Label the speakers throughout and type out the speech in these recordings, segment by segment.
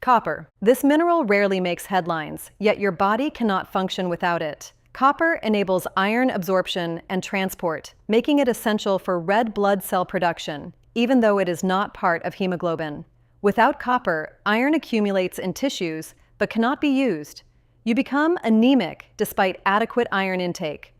Speaker 1: Copper. This mineral rarely makes headlines, yet your body cannot function without it. Copper enables iron absorption and transport, making it essential for red blood cell production, even though it is not part of hemoglobin. Without copper, iron accumulates in tissues but cannot be used. You become anemic despite adequate iron intake.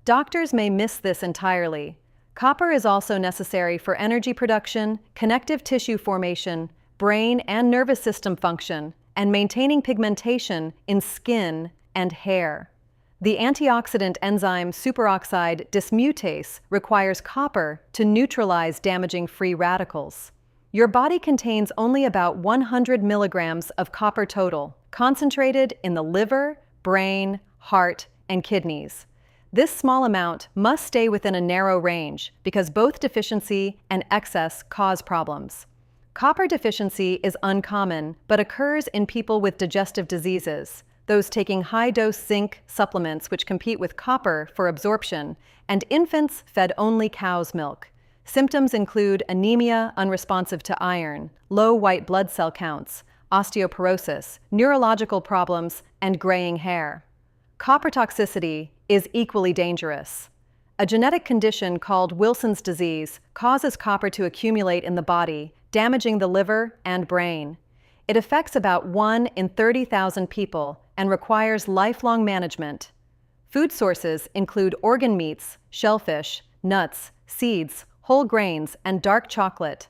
Speaker 1: Doctors may miss this entirely. Copper is also necessary for energy production, connective tissue formation, brain and nervous system function, and maintaining pigmentation in skin and hair. The antioxidant enzyme superoxide dismutase requires copper to neutralize damaging free radicals. Your body contains only about 100 milligrams of copper total, concentrated in the liver, brain, heart, and kidneys. This small amount must stay within a narrow range because both deficiency and excess cause problems. Copper deficiency is uncommon but occurs in people with digestive diseases, those taking high-dose zinc supplements which compete with copper for absorption, and infants fed only cow's milk. Symptoms include anemia unresponsive to iron, low white blood cell counts, osteoporosis, neurological problems, and graying hair. Copper toxicity is equally dangerous. A genetic condition called Wilson's disease causes copper to accumulate in the body, damaging the liver and brain. It affects about 1 in 30,000 people and requires lifelong management. Food sources include organ meats, shellfish, nuts, seeds, whole grains, and dark chocolate.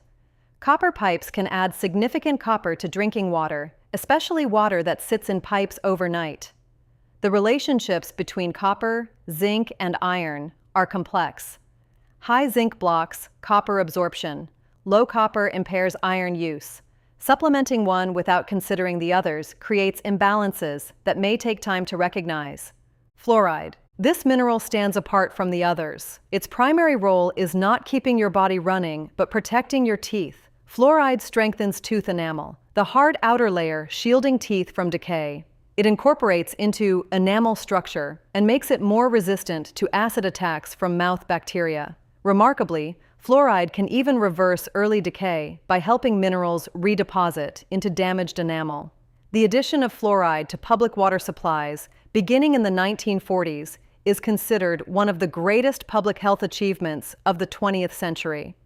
Speaker 1: Copper pipes can add significant copper to drinking water, especially water that sits in pipes overnight. The relationships between copper, zinc, and iron are complex. High zinc blocks copper absorption. Low copper impairs iron use. Supplementing one without considering the others creates imbalances that may take time to recognize. Fluoride. This mineral stands apart from the others. Its primary role is not keeping your body running, but protecting your teeth. Fluoride strengthens tooth enamel, the hard outer layer shielding teeth from decay. It incorporates into enamel structure and makes it more resistant to acid attacks from mouth bacteria. Remarkably, fluoride can even reverse early decay by helping minerals redeposit into damaged enamel. The addition of fluoride to public water supplies, beginning in the 1940s, is considered one of the greatest public health achievements of the 20th century.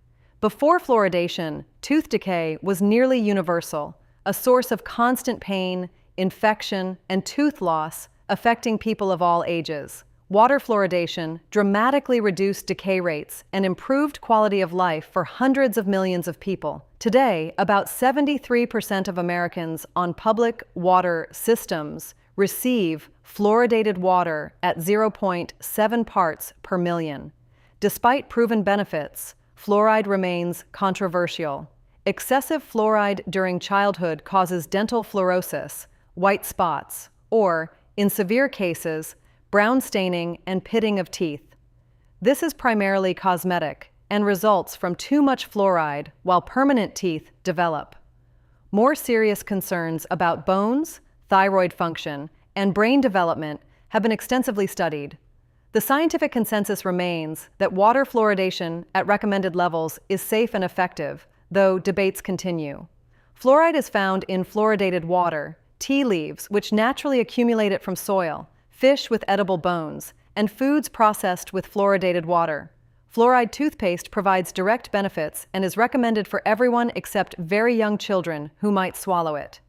Speaker 1: Before fluoridation, tooth decay was nearly universal, a source of constant pain, infection, and tooth loss affecting people of all ages. Water fluoridation dramatically reduced decay rates and improved quality of life for hundreds of millions of people. Today, about 73% of Americans on public water systems receive fluoridated water at 0.7 parts per million. Despite proven benefits, fluoride remains controversial. Excessive fluoride during childhood causes dental fluorosis, white spots, or, in severe cases, brown staining and pitting of teeth. This is primarily cosmetic and results from too much fluoride while permanent teeth develop. More serious concerns about bones, thyroid function, and brain development have been extensively studied. The scientific consensus remains that water fluoridation at recommended levels is safe and effective, though debates continue. Fluoride is found in fluoridated water, tea leaves, which naturally accumulate it from soil, fish with edible bones, and foods processed with fluoridated water. Fluoride toothpaste provides direct benefits and is recommended for everyone except very young children who might swallow it.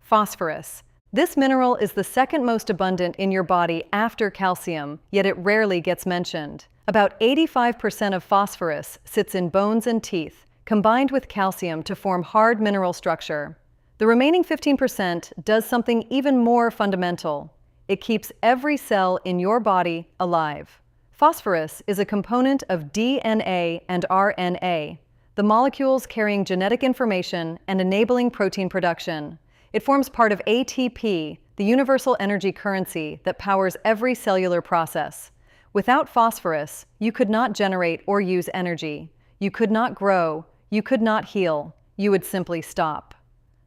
Speaker 1: Phosphorus. This mineral is the second most abundant in your body after calcium, yet it rarely gets mentioned. About 85% of phosphorus sits in bones and teeth, combined with calcium to form hard mineral structure. The remaining 15% does something even more fundamental. It keeps every cell in your body alive. Phosphorus is a component of DNA and RNA, the molecules carrying genetic information and enabling protein production. It forms part of ATP, the universal energy currency that powers every cellular process. Without phosphorus, you could not generate or use energy. You could not grow. You could not heal. You would simply stop.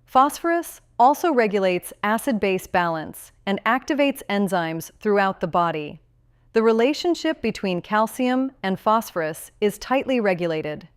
Speaker 1: Phosphorus also regulates acid-base balance and activates enzymes throughout the body. The relationship between calcium and phosphorus is tightly regulated.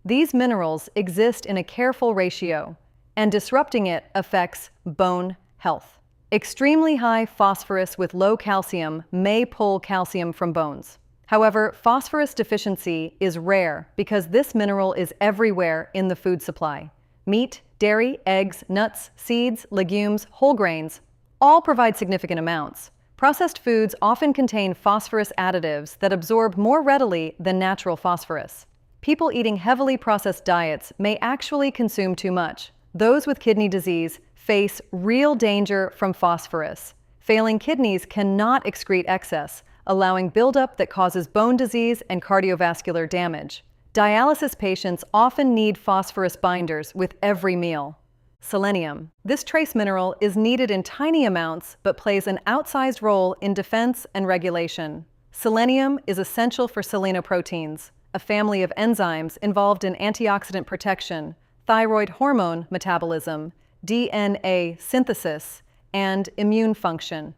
Speaker 1: These minerals exist in a careful ratio, and disrupting it affects bone health. Extremely high phosphorus with low calcium may pull calcium from bones. However, phosphorus deficiency is rare because this mineral is everywhere in the food supply. Meat, dairy, eggs, nuts, seeds, legumes, whole grains all provide significant amounts. Processed foods often contain phosphorus additives that absorb more readily than natural phosphorus. People eating heavily processed diets may actually consume too much. Those with kidney disease face real danger from phosphorus. Failing kidneys cannot excrete excess, allowing buildup that causes bone disease and cardiovascular damage. Dialysis patients often need phosphorus binders with every meal. Selenium. This trace mineral is needed in tiny amounts but plays an outsized role in defense and regulation. Selenium is essential for selenoproteins, a family of enzymes involved in antioxidant protection, thyroid hormone metabolism, DNA synthesis, and immune function.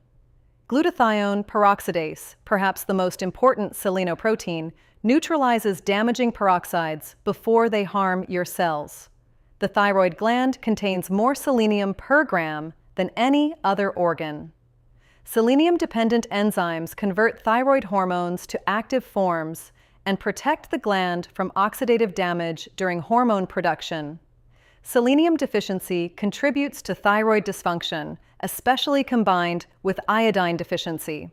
Speaker 1: Glutathione peroxidase, perhaps the most important selenoprotein, neutralizes damaging peroxides before they harm your cells. The thyroid gland contains more selenium per gram than any other organ. Selenium-dependent enzymes convert thyroid hormones to active forms and protect the gland from oxidative damage during hormone production. Selenium deficiency contributes to thyroid dysfunction, especially combined with iodine deficiency.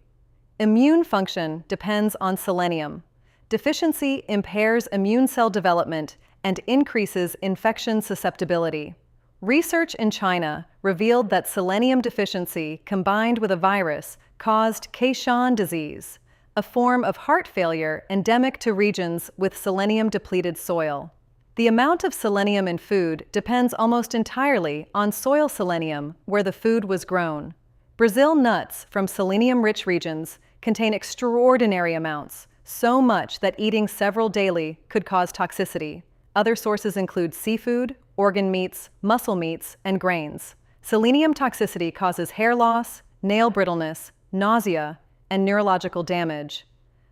Speaker 1: Immune function depends on selenium. Deficiency impairs immune cell development and increases infection susceptibility. Research in China revealed that selenium deficiency combined with a virus caused Caisson disease, a form of heart failure endemic to regions with selenium-depleted soil. The amount of selenium in food depends almost entirely on soil selenium where the food was grown. Brazil nuts from selenium-rich regions contain extraordinary amounts, so much that eating several daily could cause toxicity. Other sources include seafood, organ meats, muscle meats, and grains. Selenium toxicity causes hair loss, nail brittleness, nausea, and neurological damage.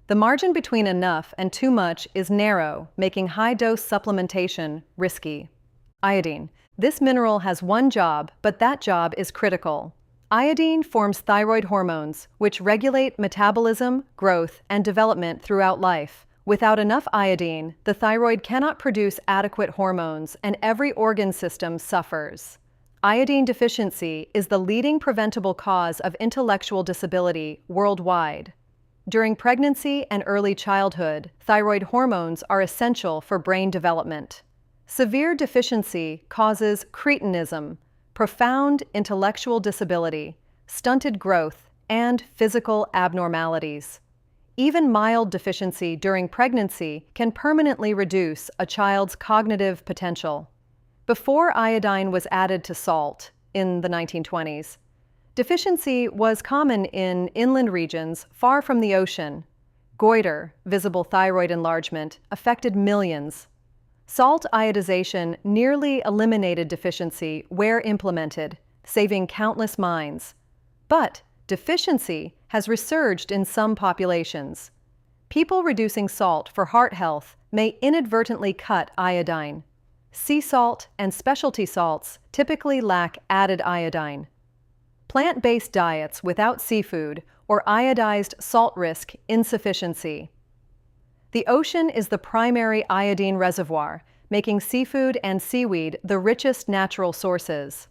Speaker 1: The margin between enough and too much is narrow, making high-dose supplementation risky. Iodine. This mineral has one job, but that job is critical. Iodine forms thyroid hormones, which regulate metabolism, growth, and development throughout life. Without enough iodine, the thyroid cannot produce adequate hormones, and every organ system suffers. Iodine deficiency is the leading preventable cause of intellectual disability worldwide. During pregnancy and early childhood, thyroid hormones are essential for brain development. Severe deficiency causes cretinism, profound intellectual disability, stunted growth, and physical abnormalities. Even mild deficiency during pregnancy can permanently reduce a child's cognitive potential. Before iodine was added to salt in the 1920s, deficiency was common in inland regions far from the ocean. Goiter, visible thyroid enlargement, affected millions. Salt iodization nearly eliminated deficiency where implemented, saving countless minds. But deficiency has resurged in some populations. People reducing salt for heart health may inadvertently cut iodine. Sea salt and specialty salts typically lack added iodine. Plant-based diets without seafood or iodized salt risk insufficiency. The ocean is the primary iodine reservoir, making seafood and seaweed the richest natural sources.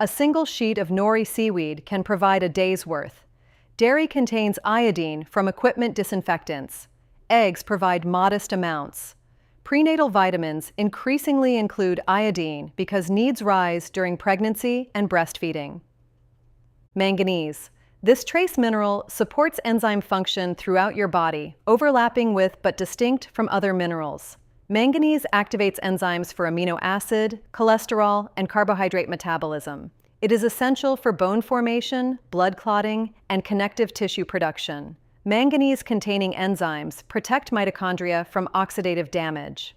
Speaker 1: A single sheet of nori seaweed can provide a day's worth. Dairy contains iodine from equipment disinfectants. Eggs provide modest amounts. Prenatal vitamins increasingly include iodine because needs rise during pregnancy and breastfeeding. Manganese. This trace mineral supports enzyme function throughout your body, overlapping with but distinct from other minerals. Manganese activates enzymes for amino acid, cholesterol, and carbohydrate metabolism. It is essential for bone formation, blood clotting, and connective tissue production. Manganese-containing enzymes protect mitochondria from oxidative damage.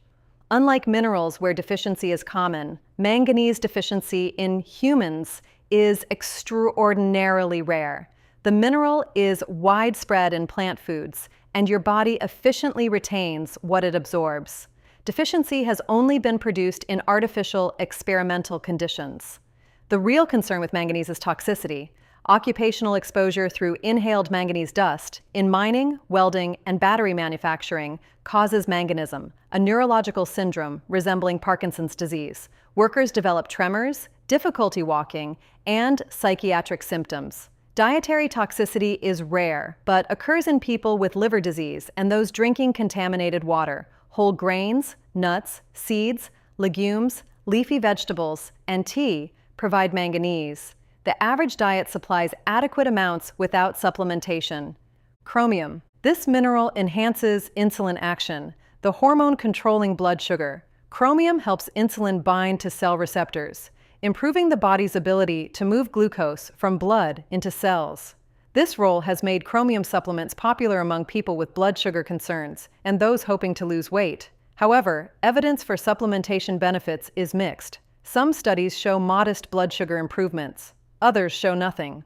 Speaker 1: Unlike minerals where deficiency is common, manganese deficiency in humans is extraordinarily rare. The mineral is widespread in plant foods, and your body efficiently retains what it absorbs. Deficiency has only been produced in artificial, experimental conditions. The real concern with manganese is toxicity. Occupational exposure through inhaled manganese dust in mining, welding, and battery manufacturing causes manganism, a neurological syndrome resembling Parkinson's disease. Workers develop tremors, difficulty walking, and psychiatric symptoms. Dietary toxicity is rare, but occurs in people with liver disease and those drinking contaminated water. Whole grains, nuts, seeds, legumes, leafy vegetables, and tea provide manganese. The average diet supplies adequate amounts without supplementation. Chromium. This mineral enhances insulin action, the hormone controlling blood sugar. Chromium helps insulin bind to cell receptors, improving the body's ability to move glucose from blood into cells. This role has made chromium supplements popular among people with blood sugar concerns and those hoping to lose weight. However, evidence for supplementation benefits is mixed. Some studies show modest blood sugar improvements. Others show nothing.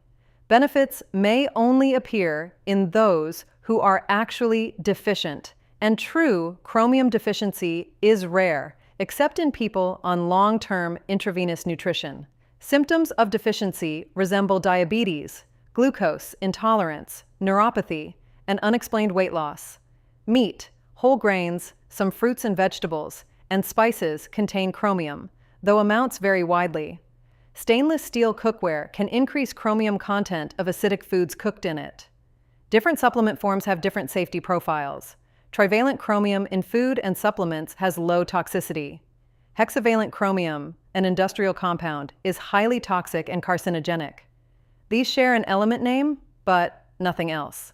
Speaker 1: Benefits may only appear in those who are actually deficient, and true chromium deficiency is rare, except in people on long-term intravenous nutrition. Symptoms of deficiency resemble diabetes, glucose intolerance, neuropathy, and unexplained weight loss. Meat, whole grains, some fruits and vegetables, and spices contain chromium, though amounts vary widely. Stainless steel cookware can increase chromium content of acidic foods cooked in it. Different supplement forms have different safety profiles. Trivalent chromium in food and supplements has low toxicity. Hexavalent chromium, an industrial compound, is highly toxic and carcinogenic. These share an element name, but nothing else.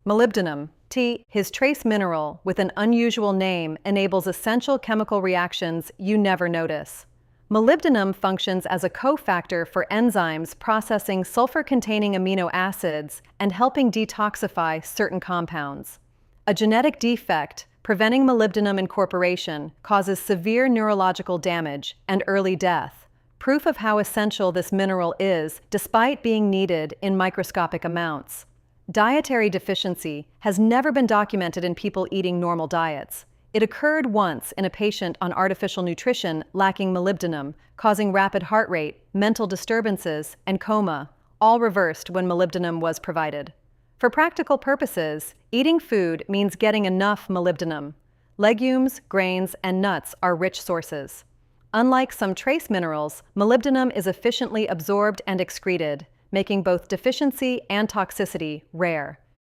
Speaker 1: Molybdenum, T, his trace mineral with an unusual name, enables essential chemical reactions you never notice. Molybdenum functions as a cofactor for enzymes processing sulfur-containing amino acids and helping detoxify certain compounds. A genetic defect preventing molybdenum incorporation causes severe neurological damage and early death, proof of how essential this mineral is despite being needed in microscopic amounts. Dietary deficiency has never been documented in people eating normal diets. It occurred once in a patient on artificial nutrition lacking molybdenum, causing rapid heart rate, mental disturbances, and coma, all reversed when molybdenum was provided. For practical purposes, eating food means getting enough molybdenum. Legumes, grains, and nuts are rich sources. Unlike some trace minerals, molybdenum is efficiently absorbed and excreted, making both deficiency and toxicity rare.